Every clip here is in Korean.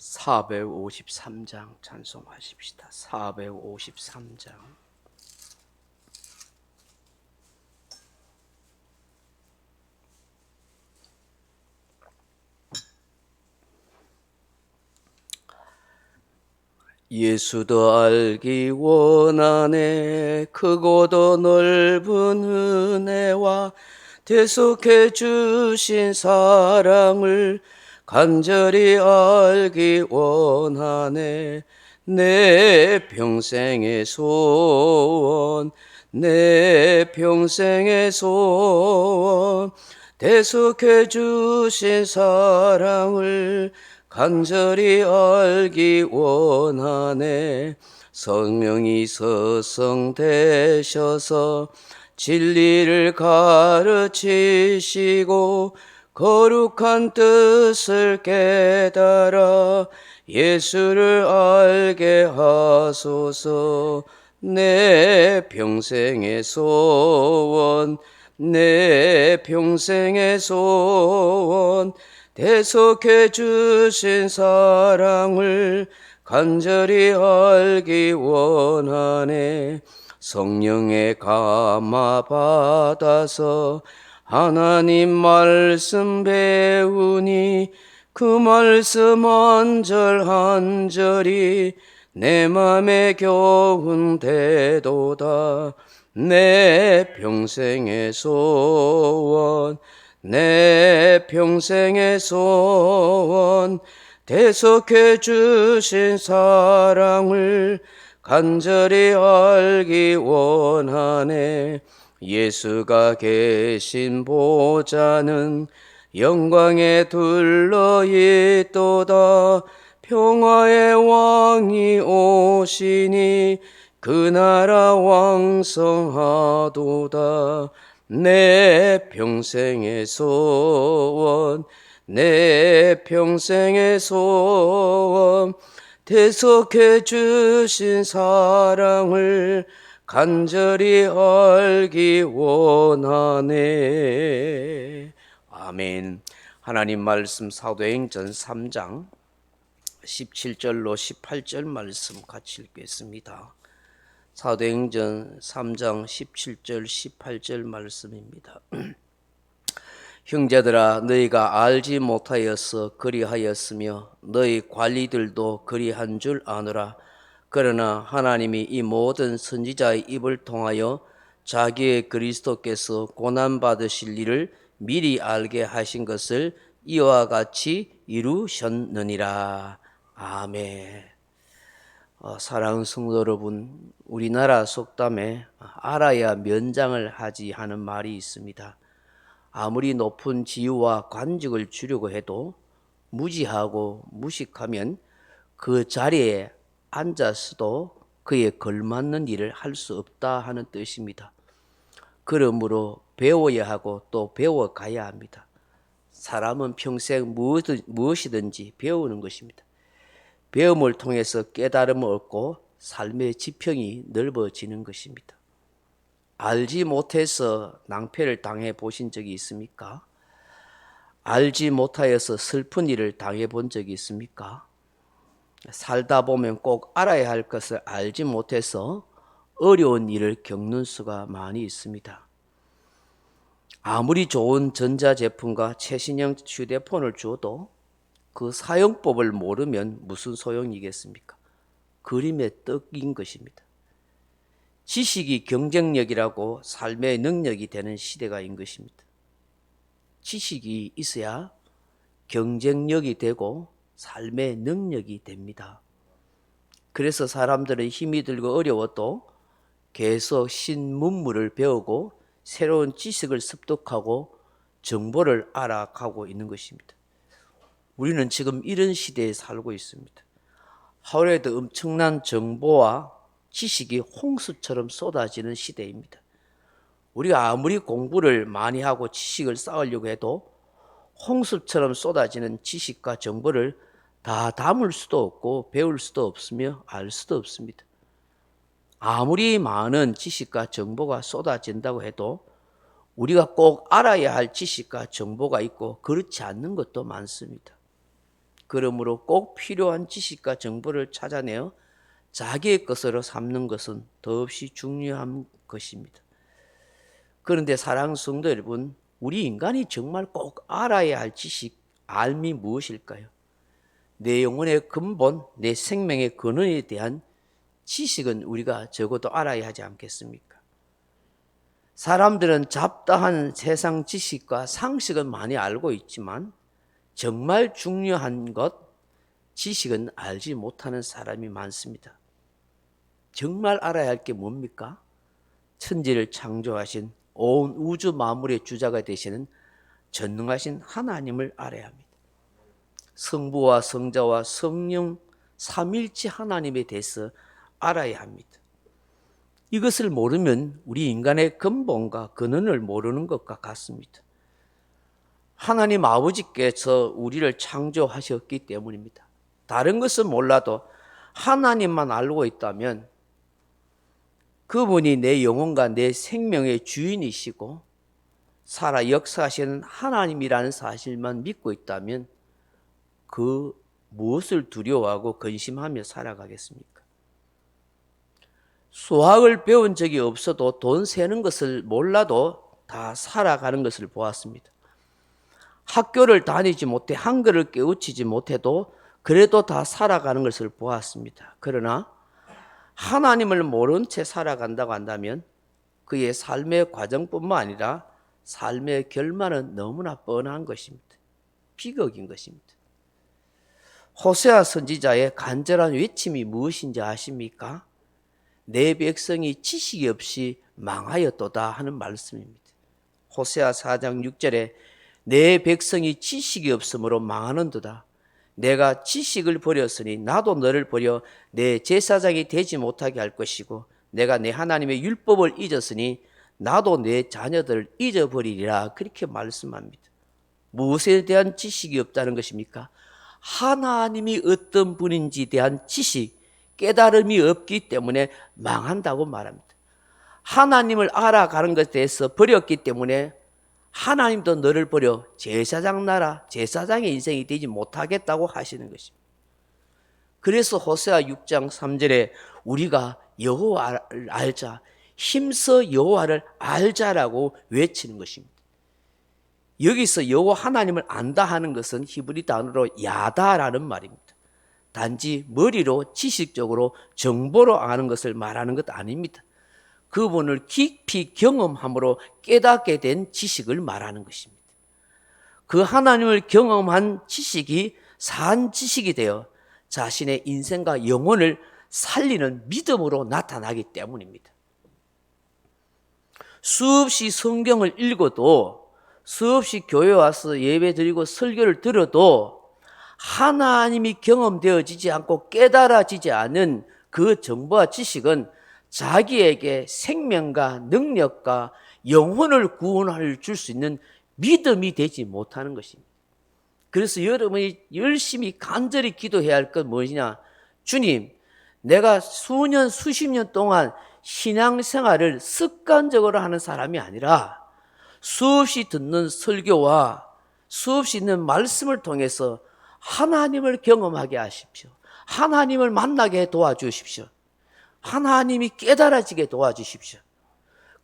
453장 찬송하십시다. 453장. 예수도 알기 원하네. 크고도 넓은 은혜와 대속해 주신 사랑을 간절히 알기 원하네. 내 평생의 소원, 내 평생의 소원, 대속해 주신 사랑을 간절히 알기 원하네. 성령이 서성되셔서 진리를 가르치시고 거룩한 뜻을 깨달아 예수를 알게 하소서. 내 평생의 소원, 내 평생의 소원, 대속해 주신 사랑을 간절히 알기 원하네. 성령의 감화 받아서 하나님 말씀 배우니 그 말씀 한 절 한 절이 내 맘에 교훈되도다. 내 평생의 소원, 내 평생의 소원, 대속해 주신 사랑을 간절히 알기 원하네. 예수가 계신 보좌는 영광에 둘러있도다. 평화의 왕이 오시니 그 나라 왕성하도다. 내 평생의 소원, 내 평생의 소원, 대속해 주신 사랑을 간절히 알기 원하네. 아멘. 하나님 말씀 사도행전 3장 17절로 18절 말씀 같이 읽겠습니다. 사도행전 3장 17절 18절 말씀입니다. 형제들아, 너희가 알지 못하여서 그리하였으며 너희 관리들도 그리한 줄 아노라. 그러나 하나님이 이 모든 선지자의 입을 통하여 자기의 그리스도께서 고난받으실 일을 미리 알게 하신 것을 이와 같이 이루셨느니라. 아멘. 사랑하는 성도 여러분, 우리나라 속담에 알아야 면장을 하지 하는 말이 있습니다. 아무리 높은 지위와 관직을 주려고 해도 무지하고 무식하면 그 자리에 앉아서도 그에 걸맞는 일을 할 수 없다 하는 뜻입니다. 그러므로 배워야 하고 또 배워가야 합니다. 사람은 평생 무엇이든지 배우는 것입니다. 배움을 통해서 깨달음을 얻고 삶의 지평이 넓어지는 것입니다. 알지 못해서 낭패를 당해 보신 적이 있습니까? 알지 못하여서 슬픈 일을 당해 본 적이 있습니까? 살다 보면 꼭 알아야 할 것을 알지 못해서 어려운 일을 겪는 수가 많이 있습니다. 아무리 좋은 전자제품과 최신형 휴대폰을 줘도 그 사용법을 모르면 무슨 소용이겠습니까? 그림의 떡인 것입니다. 지식이 경쟁력이라고 삶의 능력이 되는 시대가인 것입니다. 지식이 있어야 경쟁력이 되고 삶의 능력이 됩니다. 그래서 사람들은 힘이 들고 어려워도 계속 신문물을 배우고 새로운 지식을 습득하고 정보를 알아가고 있는 것입니다. 우리는 지금 이런 시대에 살고 있습니다. 하루에도 엄청난 정보와 지식이 홍수처럼 쏟아지는 시대입니다. 우리가 아무리 공부를 많이 하고 지식을 쌓으려고 해도 홍수처럼 쏟아지는 지식과 정보를 다 담을 수도 없고 배울 수도 없으며 알 수도 없습니다. 아무리 많은 지식과 정보가 쏟아진다고 해도 우리가 꼭 알아야 할 지식과 정보가 있고 그렇지 않는 것도 많습니다. 그러므로 꼭 필요한 지식과 정보를 찾아내어 자기의 것으로 삼는 것은 더없이 중요한 것입니다. 그런데 사랑하는 성도 여러분, 우리 인간이 정말 꼭 알아야 할 지식, 알미 무엇일까요? 내 영혼의 근본, 내 생명의 근원에 대한 지식은 우리가 적어도 알아야 하지 않겠습니까? 사람들은 잡다한 세상 지식과 상식은 많이 알고 있지만 정말 중요한 것, 지식은 알지 못하는 사람이 많습니다. 정말 알아야 할 게 뭡니까? 천지를 창조하신 온 우주 만물의 주자가 되시는 전능하신 하나님을 알아야 합니다. 성부와 성자와 성령 삼일체 하나님에 대해서 알아야 합니다. 이것을 모르면 우리 인간의 근본과 근원을 모르는 것과 같습니다. 하나님 아버지께서 우리를 창조하셨기 때문입니다. 다른 것은 몰라도 하나님만 알고 있다면 그분이 내 영혼과 내 생명의 주인이시고 살아 역사하시는 하나님이라는 사실만 믿고 있다면 그 무엇을 두려워하고 근심하며 살아가겠습니까? 수학을 배운 적이 없어도 돈 세는 것을 몰라도 다 살아가는 것을 보았습니다. 학교를 다니지 못해 한글을 깨우치지 못해도 그래도 다 살아가는 것을 보았습니다. 그러나 하나님을 모른 채 살아간다고 한다면 그의 삶의 과정뿐만 아니라 삶의 결말은 너무나 뻔한 것입니다. 비극인 것입니다. 호세아 선지자의 간절한 외침이 무엇인지 아십니까? 내 백성이 지식이 없이 망하였도다 하는 말씀입니다. 호세아 4장 6절에 내 백성이 지식이 없으므로 망하는도다. 내가 지식을 버렸으니 나도 너를 버려 내 제사장이 되지 못하게 할 것이고 내가 내 하나님의 율법을 잊었으니 나도 내 자녀들을 잊어버리리라. 그렇게 말씀합니다. 무엇에 대한 지식이 없다는 것입니까? 하나님이 어떤 분인지에 대한 지식, 깨달음이 없기 때문에 망한다고 말합니다. 하나님을 알아가는 것에 대해서 버렸기 때문에 하나님도 너를 버려 제사장 나라, 제사장의 인생이 되지 못하겠다고 하시는 것입니다. 그래서 호세아 6장 3절에 우리가 여호와를 알자, 힘써 여호와를 알자라고 외치는 것입니다. 여기서 여호와 하나님을 안다 하는 것은 히브리 단어로 야다라는 말입니다. 단지 머리로 지식적으로 정보로 아는 것을 말하는 것 아닙니다. 그분을 깊이 경험함으로 깨닫게 된 지식을 말하는 것입니다. 그 하나님을 경험한 지식이 산 지식이 되어 자신의 인생과 영혼을 살리는 믿음으로 나타나기 때문입니다. 수없이 성경을 읽어도 수없이 교회 와서 예배 드리고 설교를 들어도 하나님이 경험되어지지 않고 깨달아지지 않은 그 정보와 지식은 자기에게 생명과 능력과 영혼을 구원할 줄 수 있는 믿음이 되지 못하는 것입니다. 그래서 여러분이 열심히 간절히 기도해야 할 건 무엇이냐? 주님, 내가 수년 수십 년 동안 신앙생활을 습관적으로 하는 사람이 아니라 수없이 듣는 설교와 수없이 있는 말씀을 통해서 하나님을 경험하게 하십시오. 하나님을 만나게 도와주십시오. 하나님이 깨달아지게 도와주십시오.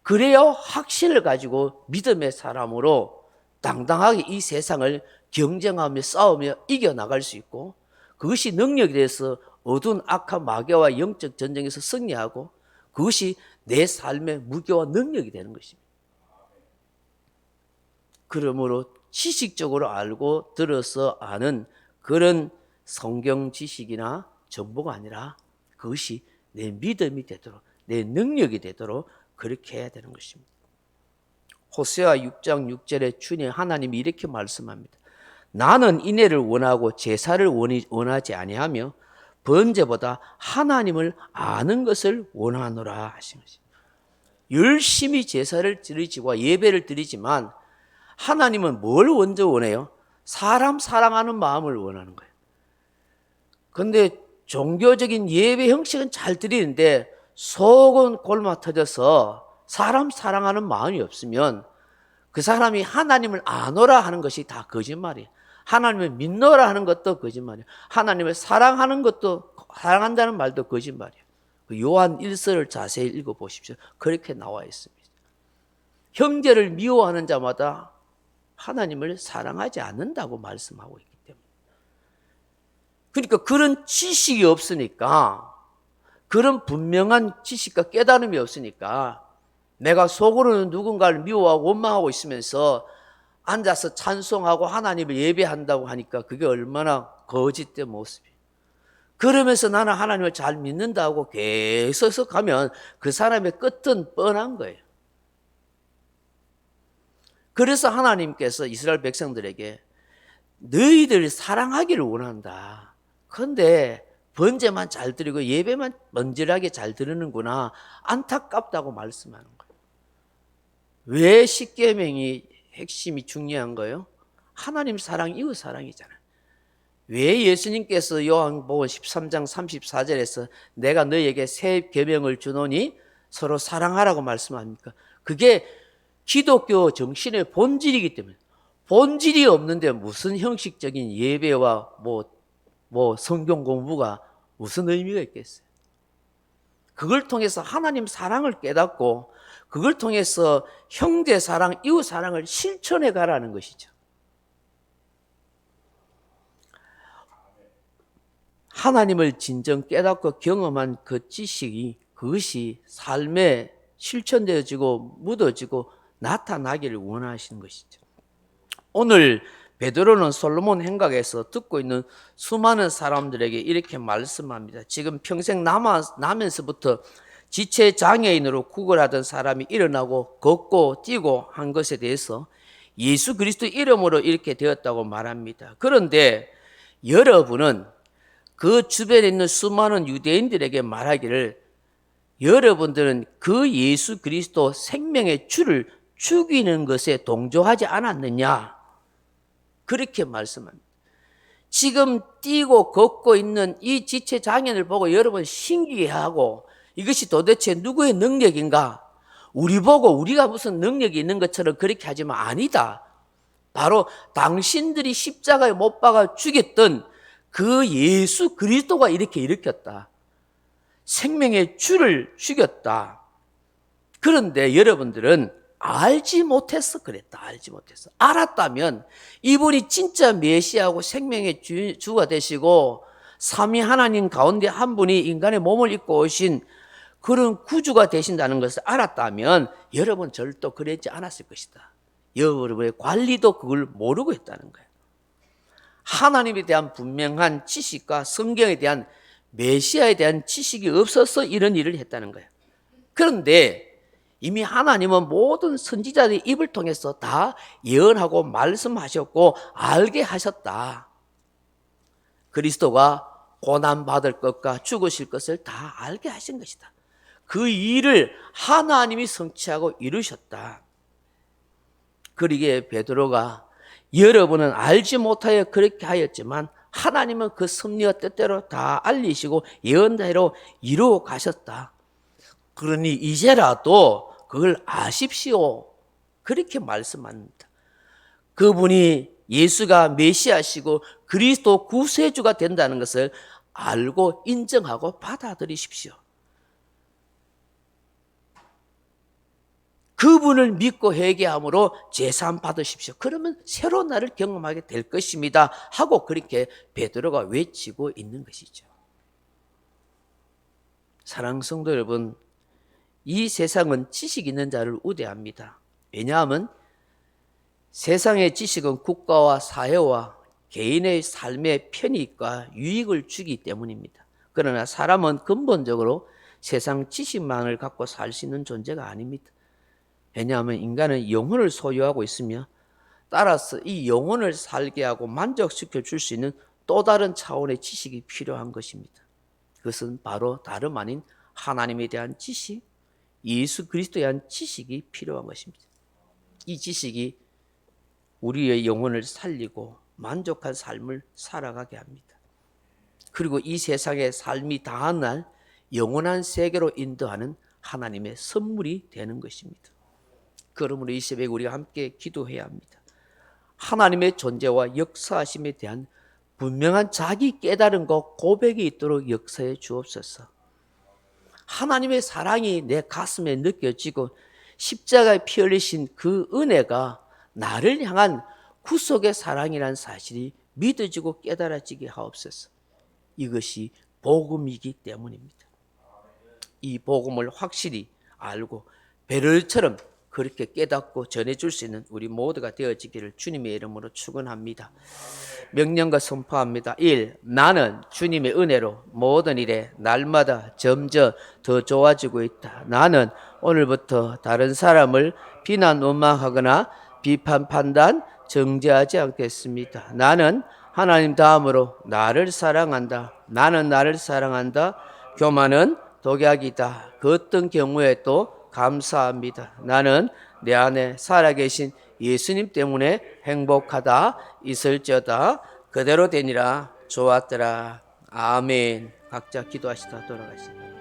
그래야 확신을 가지고 믿음의 사람으로 당당하게 이 세상을 경쟁하며 싸우며 이겨나갈 수 있고 그것이 능력이 돼서 어두운 악한 마귀와 영적 전쟁에서 승리하고 그것이 내 삶의 무게와 능력이 되는 것입니다. 그러므로 지식적으로 알고 들어서 아는 그런 성경 지식이나 정보가 아니라 그것이 내 믿음이 되도록 내 능력이 되도록 그렇게 해야 되는 것입니다. 호세아 6장 6절에 주님 하나님이 이렇게 말씀합니다. 나는 인애를 원하고 제사를 원하지 아니하며 번제보다 하나님을 아는 것을 원하노라 하신 것입니다. 열심히 제사를 드리지와 예배를 드리지만 하나님은 뭘 먼저 원해요? 사람 사랑하는 마음을 원하는 거예요. 그런데 종교적인 예배 형식은 잘 드리는데 속은 골마 터져서 사람 사랑하는 마음이 없으면 그 사람이 하나님을 아노라 하는 것이 다 거짓말이에요. 하나님을 믿노라 하는 것도 거짓말이에요. 하나님을 사랑하는 것도, 사랑한다는 말도 거짓말이에요. 요한 1서를 자세히 읽어보십시오. 그렇게 나와 있습니다. 형제를 미워하는 자마다 하나님을 사랑하지 않는다고 말씀하고 있기 때문에. 그러니까 그런 지식이 없으니까, 그런 분명한 지식과 깨달음이 없으니까 내가 속으로는 누군가를 미워하고 원망하고 있으면서 앉아서 찬송하고 하나님을 예배한다고 하니까 그게 얼마나 거짓된 모습이에요. 그러면서 나는 하나님을 잘 믿는다고 계속 가면 그 사람의 끝은 뻔한 거예요. 그래서 하나님께서 이스라엘 백성들에게 너희들 사랑하기를 원한다. 그런데 번제만 잘 드리고 예배만 먼저하게 잘 드리는구나. 안타깝다고 말씀하는 거예요. 왜 십계명이 핵심이 중요한 거예요? 하나님 사랑, 이웃 사랑이잖아요. 왜 예수님께서 요한복음 13장 34절에서 내가 너희에게 새 계명을 주노니 서로 사랑하라고 말씀합니까? 그게 기독교 정신의 본질이기 때문에. 본질이 없는데 무슨 형식적인 예배와 성경 공부가 무슨 의미가 있겠어요? 그걸 통해서 하나님 사랑을 깨닫고 그걸 통해서 형제 사랑, 이웃 사랑을 실천해 가라는 것이죠. 하나님을 진정 깨닫고 경험한 그 지식이, 그것이 삶에 실천되어지고 묻어지고 나타나기를 원하시는 것이죠. 오늘 베드로는 솔로몬 행각에서 듣고 있는 수많은 사람들에게 이렇게 말씀합니다. 지금 평생 나면서부터 지체 장애인으로 구걸하던 사람이 일어나고 걷고 뛰고 한 것에 대해서 예수 그리스도 이름으로 이렇게 되었다고 말합니다. 그런데 여러분은 그 주변에 있는 수많은 유대인들에게 말하기를 여러분들은 그 예수 그리스도 생명의 주를 죽이는 것에 동조하지 않았느냐? 그렇게 말씀합니다. 지금 뛰고 걷고 있는 이 지체 장애인을 보고 여러분 신기해하고 이것이 도대체 누구의 능력인가? 우리 보고 우리가 무슨 능력이 있는 것처럼 그렇게 하지만 아니다. 바로 당신들이 십자가에 못 박아 죽였던 그 예수 그리스도가 이렇게 일으켰다. 생명의 주를 죽였다. 그런데 여러분들은 알지 못했어 그랬다. 알지 못했어. 알았다면 이분이 진짜 메시아고 생명의 주가 되시고 삼위 하나님 가운데 한 분이 인간의 몸을 입고 오신 그런 구주가 되신다는 것을 알았다면 여러분 절도 그랬지 않았을 것이다. 여러분의 관리도 그걸 모르고 했다는 거예요. 하나님에 대한 분명한 지식과 성경에 대한 메시아에 대한 지식이 없어서 이런 일을 했다는 거예요. 그런데 이미 하나님은 모든 선지자들의 입을 통해서 다 예언하고 말씀하셨고 알게 하셨다. 그리스도가 고난받을 것과 죽으실 것을 다 알게 하신 것이다. 그 일을 하나님이 성취하고 이루셨다. 그러기에 베드로가 여러분은 알지 못하여 그렇게 하였지만 하나님은 그 섭리와 뜻대로 다 알리시고 예언대로 이루어 가셨다. 그러니 이제라도 그걸 아십시오. 그렇게 말씀합니다. 그분이 예수가 메시아시고 그리스도 구세주가 된다는 것을 알고 인정하고 받아들이십시오. 그분을 믿고 회개함으로 제사함 받으십시오. 그러면 새로운 날을 경험하게 될 것입니다. 하고 그렇게 베드로가 외치고 있는 것이죠. 사랑하는 성도 여러분, 이 세상은 지식 있는 자를 우대합니다. 왜냐하면 세상의 지식은 국가와 사회와 개인의 삶의 편익과 유익을 주기 때문입니다. 그러나 사람은 근본적으로 세상 지식만을 갖고 살 수 있는 존재가 아닙니다. 왜냐하면 인간은 영혼을 소유하고 있으며 따라서 이 영혼을 살게 하고 만족시켜 줄 수 있는 또 다른 차원의 지식이 필요한 것입니다. 그것은 바로 다름 아닌 하나님에 대한 지식, 예수 그리스도에 대한 지식이 필요한 것입니다. 이 지식이 우리의 영혼을 살리고 만족한 삶을 살아가게 합니다. 그리고 이 세상의 삶이 다한 날 영원한 세계로 인도하는 하나님의 선물이 되는 것입니다. 그러므로 이 새벽에 우리가 함께 기도해야 합니다. 하나님의 존재와 역사하심에 대한 분명한 자기 깨달은 것 고백이 있도록 역사해 주옵소서. 하나님의 사랑이 내 가슴에 느껴지고 십자가에 피 흘리신 그 은혜가 나를 향한 구속의 사랑이라는 사실이 믿어지고 깨달아지게 하옵소서. 이것이 복음이기 때문입니다. 이 복음을 확실히 알고 베를처럼 그렇게 깨닫고 전해줄 수 있는 우리 모두가 되어지기를 주님의 이름으로 축원합니다. 명령과 선포합니다. 1. 나는 주님의 은혜로 모든 일에 날마다 점점 더 좋아지고 있다. 나는 오늘부터 다른 사람을 비난 원망하거나 비판 판단 정죄하지 않겠습니다. 나는 하나님 다음으로 나를 사랑한다. 나는 나를 사랑한다. 교만은 독약이다. 그 어떤 경우에도 감사합니다. 나는 내 안에 살아계신 예수님 때문에 행복하다. 있을지어다. 그대로 되니라. 좋았더라. 아멘. 각자 기도하시다 돌아가시다.